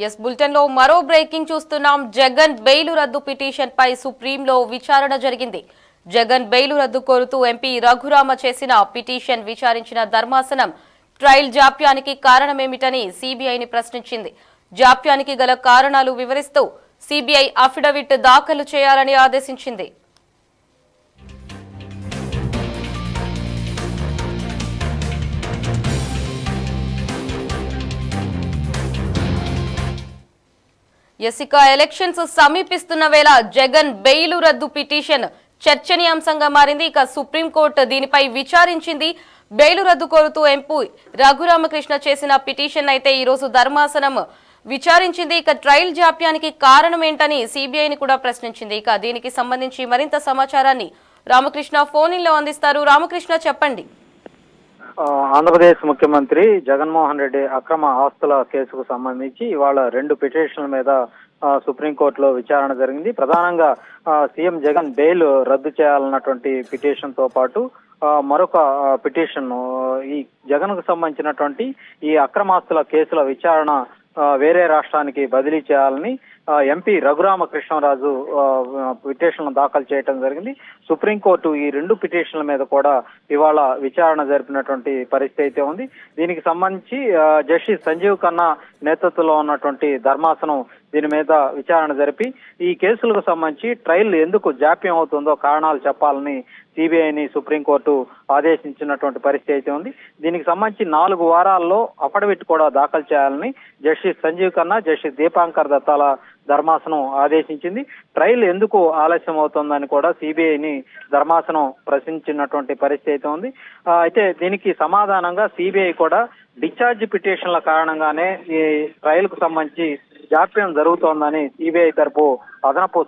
Yes bulletin లో మరో breaking చూస్తున్నాం. జగన్ బెయిల్ రద్దు పిటిషన్ పై సుప్రీంలో విచారణ జరిగింది. జగన్ బెయిల్ రద్దు కోరుతూ ఎంపీ రఘురామ చేసిన పిటిషన్ విచారించిన ధర్మాసనం ట్రయల్ జాప్యానికి కారణమేమిటని సిబిఐని ప్రశ్నించింది. జాప్యానికి గల కారణాలు వివరిస్తూ సిబిఐ అఫిడవిట్ దాఖలు చేయాలని ఆదేశించింది. ఇక ఎలక్షన్స్ సమీపిస్తున్న వేళ జగన్ బెయిల్ రద్దు పిటిషన్ చర్చనీయాంశంగా మారింది. ఇక సుప్రీంకోర్టు దీనిపై విచారించింది. బెయిల్ రద్దు కోరుతూ ఎంపీ రఘురామకృష్ణ చేసిన పిటిషన్ అయితే ఈ రోజు ధర్మాసనం విచారించింది. ఇక ట్రయల్ జాప్యానికి కారణం ఏంటని సిబిఐని కూడా ప్రశ్నించింది. ఇక దీనికి సంబంధించి మరింత సమాచారాన్ని రామకృష్ణ ఫోన్ ఇన్ లో అందిస్తారు. రామకృష్ణ చెప్పండి. ఆంధ్రప్రదేశ్ ముఖ్యమంత్రి జగన్మోహన్ రెడ్డి అక్రమ ఆస్తుల కేసుకు సంబంధించి ఇవాళ 2 పిటిషన్ల మీద సుప్రీంకోర్టులో విచారణ జరిగింది. ప్రధానంగా సీఎం జగన్ బెయిల్ రద్దు చేయాలన్నటువంటి పిటిషన్ తో పాటు మరొక పిటిషన్ ఈ జగన్ కు సంబంధించినటువంటి ఈ అక్రమాస్తుల కేసుల విచారణ వేరే రాష్ట్రానికి బదిలీ చేయాలని ఎంపీ రఘురామకృష్ణరాజు పిటిషన్లు దాఖలు చేయడం జరిగింది. సుప్రీంకోర్టు ఈ 2 పిటిషన్ల మీద కూడా ఇవాళ విచారణ జరిపినటువంటి పరిస్థితి అయితే ఉంది. దీనికి సంబంధించి జస్టిస్ సంజీవ్ ఖన్నా నేతృత్వంలో ఉన్నటువంటి ధర్మాసనం దీని మీద విచారణ జరిపి ఈ కేసులకు సంబంధించి ట్రయల్ ఎందుకు జాప్యం అవుతుందో కారణాలు చెప్పాలని సిబిఐని సుప్రీంకోర్టు ఆదేశించినటువంటి పరిస్థితి అయితే ఉంది. దీనికి సంబంధించి 4 వారాల్లో అఫిడవిట్ కూడా దాఖలు చేయాలని జస్టిస్ సంజీవ్ ఖన్నా, జస్టిస్ దీపాంకర్ దత్తాల ధర్మాసనం ఆదేశించింది. ట్రయల్ ఎందుకు ఆలస్యం అవుతుందని కూడా సిబిఐని ధర్మాసనం ప్రశ్నించినటువంటి పరిస్థితి అయితే ఉంది. అయితే దీనికి సమాధానంగా సిబిఐ కూడా డిశ్చార్జ్ పిటిషన్ల కారణంగానే ఈ ట్రయల్ కు సంబంధించి జాప్యం జరుగుతోందని సిబిఐ తరపు అదనపు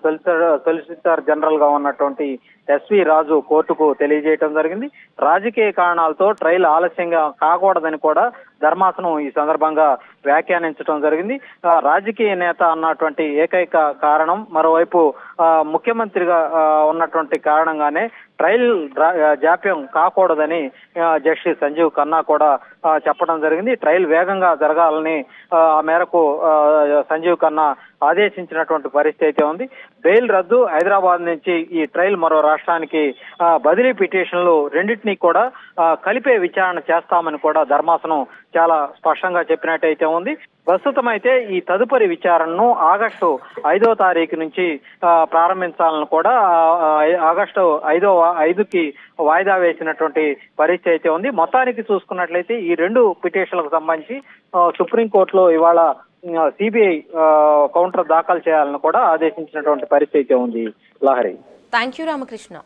సొలిసిటర్ జనరల్ గా ఉన్నటువంటి ఎస్వి రాజు కోర్టుకు తెలియజేయడం జరిగింది. రాజకీయ కారణాలతో ట్రయల్ ఆలస్యంగా కాకూడదని కూడా ధర్మాసనం ఈ సందర్భంగా వ్యాఖ్యానించడం జరిగింది. రాజకీయ నేత అన్నటువంటి ఏకైక కారణం, మరోవైపు ముఖ్యమంత్రిగా ఉన్నటువంటి కారణంగానే ట్రయల్ జాప్యం కాకూడదని జస్టిస్ సంజీవ్ ఖన్నా కూడా చెప్పడం జరిగింది. ట్రయల్ వేగంగా జరగాలని ఆ మేరకు సంజీవ్ ఖన్నా ఆదేశించినటువంటి పరిస్థితి అయితే ఉంది. బెయిల్ రద్దు, హైదరాబాద్ నుంచి ఈ ట్రయల్ మరో రాష్ట్రానికి బదిలీ పిటిషన్లు రెండింటినీ కూడా కలిపే విచారణ చేస్తామని కూడా ధర్మాసనం చాలా స్పష్టంగా చెప్పినట్టయితే ఉంది. ప్రస్తుతం అయితే ఈ తదుపరి విచారణను ఆగస్టు 5వ తారీఖు నుంచి ప్రారంభించాలని కూడా ఆగస్టు 5కి వాయిదా వేసినటువంటి పరిస్థితి అయితే ఉంది. మొత్తానికి చూసుకున్నట్లయితే ఈ 2 పిటిషన్లకు సంబంధించి సుప్రీంకోర్టులో ఇవాళ సిబిఐ కౌంటర్ దాఖలు చేయాలని కూడా ఆదేశించినటువంటి పరిస్థితి అయితే ఉంది. లహరి. Thank you Ramakrishna.